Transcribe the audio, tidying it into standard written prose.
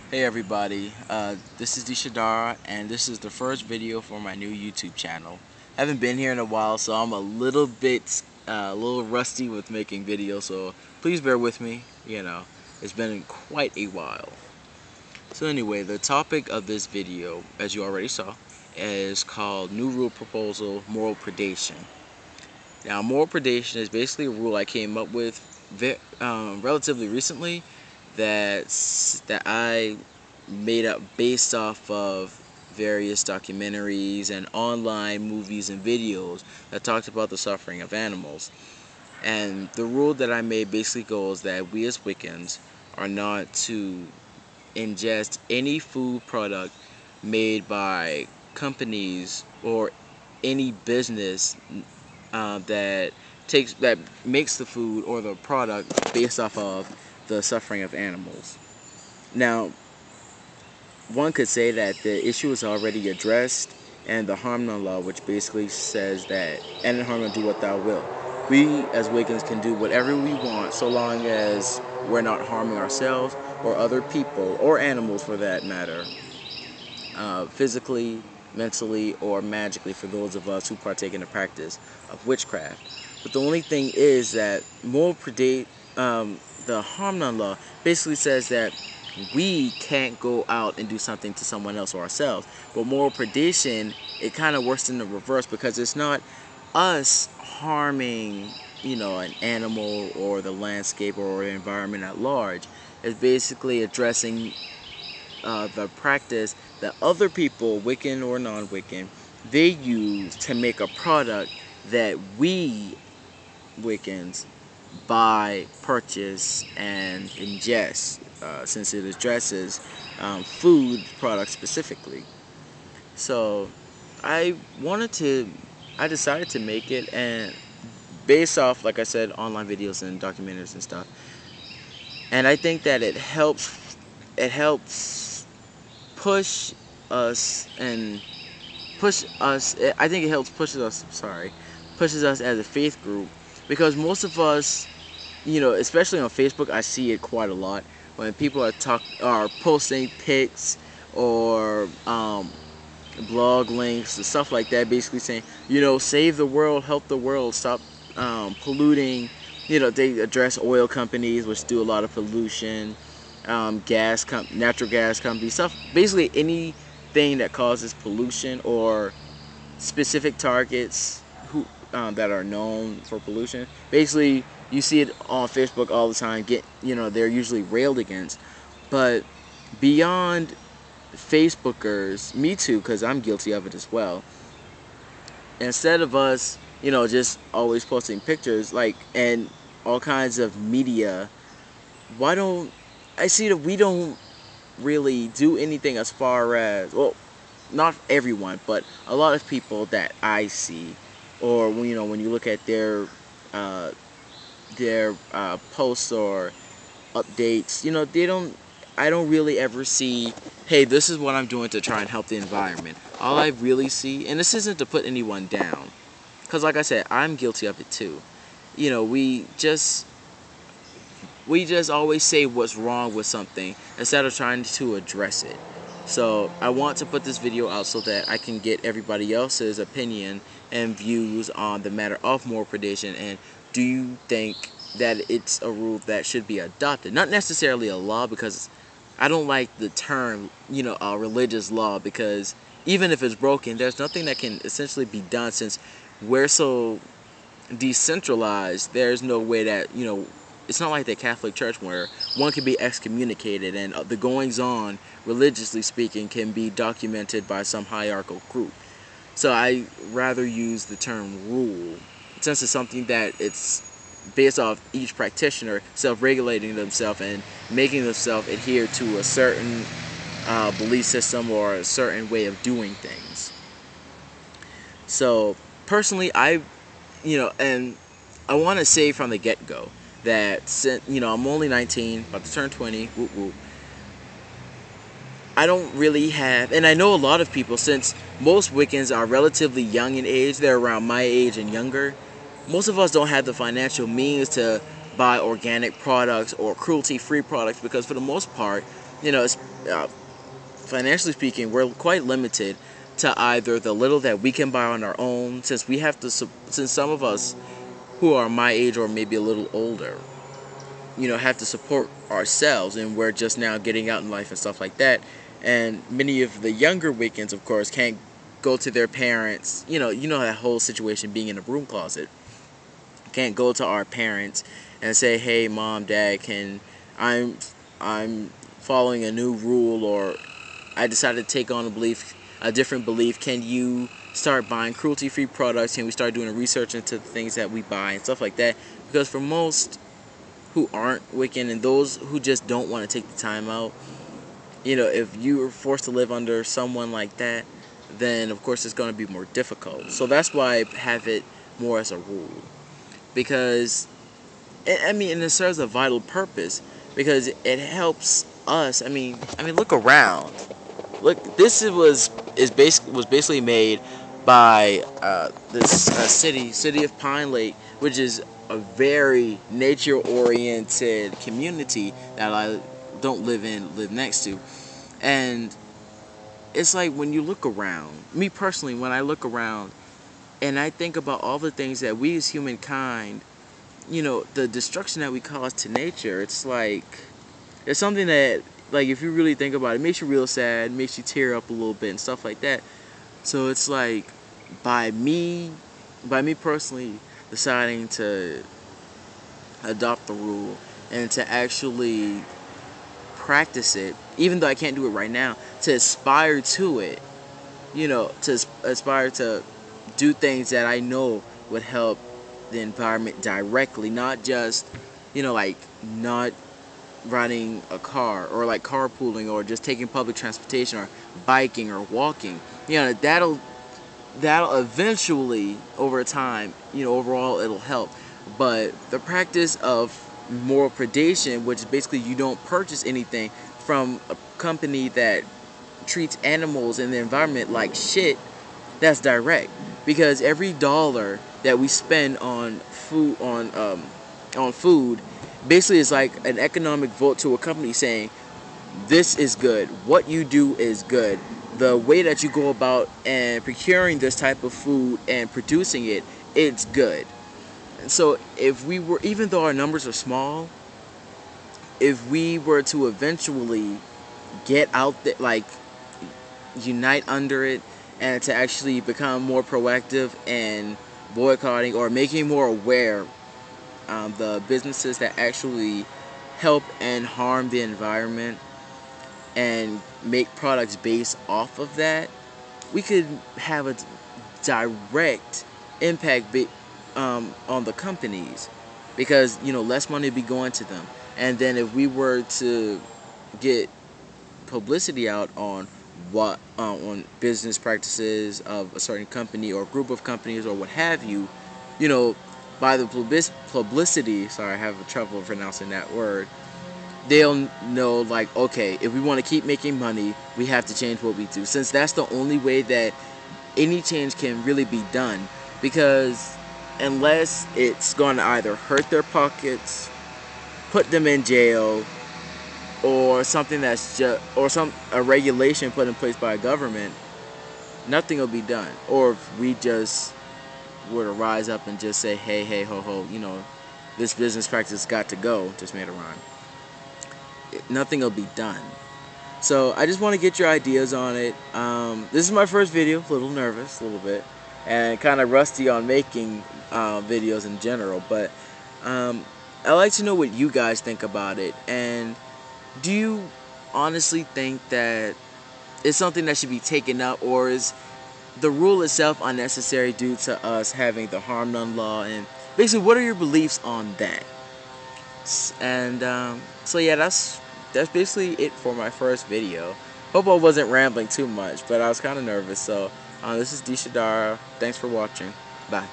Hey everybody, this is Dishadara, and this is the first video for my new YouTube channel. Haven't been here in a while, so I'm a little rusty with making videos, so please bear with me. It's been quite a while. So anyway, the topic of this video, as you already saw, is called New Rule Proposal, Moral Predation. Now, moral predation is basically a rule I came up with relatively recently that I made up based off of various documentaries and online movies and videos that talked about the suffering of animals. And the rule that I made basically goes that we as Wiccans are not to ingest any food product made by companies or any business that makes the food or the product based off of the suffering of animals. Now, one could say that the issue is already addressed and the harm none law, which basically says that end harm and do what thou wilt. We as Wiccans can do whatever we want so long as we're not harming ourselves or other people or animals for that matter, physically, mentally, or magically for those of us who partake in the practice of witchcraft. But the only thing is that the harm none law basically says that we can't go out and do something to someone else or ourselves. But moral predation, it kind of works in the reverse because it's not us harming, an animal or the landscape or the environment at large. It's basically addressing the practice that other people, Wiccan or non-Wiccan, they use to make a product that we Wiccans buy, purchase, and ingest, since it addresses food products specifically. So I decided to make it, and based off, like I said, online videos and documentaries and stuff. And I think that it helps push us and I think it helps pushes us as a faith group, because most of us, especially on Facebook, I see it quite a lot when people are posting pics or blog links and stuff like that, basically saying, save the world, help the world, stop polluting. They address oil companies, which do a lot of pollution, natural gas companies, stuff, basically anything that causes pollution or specific targets that are known for pollution. Basically, you see it on Facebook all the time. They're usually railed against. But beyond Facebookers, me too, because I'm guilty of it as well. Instead of us, just always posting pictures and all kinds of media, why don't I see that we don't really do anything as far as, well, not everyone, but a lot of people that I see, or when you look at their posts or updates, I don't really ever see, hey, this is what I'm doing to try and help the environment. All I really see, and this isn't to put anyone down, because like I said, I'm guilty of it too. We just always say what's wrong with something instead of trying to address it. So I want to put this video out so that I can get everybody else's opinion and views on the matter of moral predation, and do you think that it's a rule that should be adopted? Not necessarily a law, because I don't like the term, a religious law, because even if it's broken, there's nothing that can essentially be done, since we're so decentralized. There's no way that, it's not like the Catholic Church where one can be excommunicated and the goings-on, religiously speaking, can be documented by some hierarchical group. So I rather use the term rule, since it's something that it's based off each practitioner self-regulating themselves and making themselves adhere to a certain belief system or a certain way of doing things. So personally, and I want to say from the get-go that, I'm only 19, about to turn 20, whoop whoop. I don't really have, and I know a lot of people, since most Wiccans are relatively young in age, they're around my age and younger, most of us don't have the financial means to buy organic products or cruelty-free products, because for the most part, it's, financially speaking, we're quite limited to either the little that we can buy on our own, since we have to, since some of us who are my age or maybe a little older, have to support ourselves, and we're just now getting out in life and stuff like that. And many of the younger Wiccans, of course, can't go to their parents. That whole situation being in a broom closet. Can't go to our parents and say, "Hey, mom, dad, I'm following a new rule, or I decided to take on a different belief. Can you start buying cruelty-free products? Can we start doing research into the things that we buy and stuff like that?" Because for most who aren't Wiccan and those who just don't want to take the time out, if you are forced to live under someone like that, then of course it's going to be more difficult. So that's why I have it more as a rule, because and it serves a vital purpose, because it helps us. Look around. Look, this was basically made by this city of Pine Lake, which is a very nature-oriented community that I don't live next to. And it's like, when you look around, me personally, when I look around and I think about all the things that we as humankind, the destruction that we cause to nature, it's something that, if you really think about it, makes you real sad, makes you tear up a little bit and stuff like that. So it's like, by me personally deciding to adopt the rule and to actually practice it, even though I can't do it right now, to aspire to it, to aspire to do things that I know would help the environment directly, not just, not riding a car, or carpooling, or just taking public transportation, or biking, or walking. That'll eventually, over time, overall it'll help. But the practice of moral predation, which is basically you don't purchase anything from a company that treats animals and the environment like shit, that's direct. Because every dollar that we spend on food basically is like an economic vote to a company saying, this is good, what you do is good, the way that you go about and procuring this type of food and producing it, it's good. And so even though our numbers are small, if we were to eventually get out there, unite under it, and to actually become more proactive and boycotting or making more aware the businesses that actually help and harm the environment, and make products based off of that, we could have a direct impact on the companies, because less money would be going to them. And then if we were to get publicity out on on business practices of a certain company or group of companies or what have you, by the publicity, sorry, I have trouble pronouncing that word, they'll know, okay, if we want to keep making money, we have to change what we do, since that's the only way that any change can really be done. Because unless it's going to either hurt their pockets, put them in jail, or something that's a regulation put in place by a government, nothing will be done. Or if we just were to rise up and just say, hey, ho, ho, this business practice got to go, just made a rhyme, nothing will be done. So I just want to get your ideas on it. This is my first video, a little nervous, a little bit, and kind of rusty on making videos in general, but I'd like to know what you guys think about it. And do you honestly think that it's something that should be taken up, or is the rule itself unnecessary due to us having the harm none law? And basically, what are your beliefs on that? And so yeah, that's basically it for my first video. Hope I wasn't rambling too much, but I was kind of nervous. So this is D Shadara. Thanks for watching. Bye.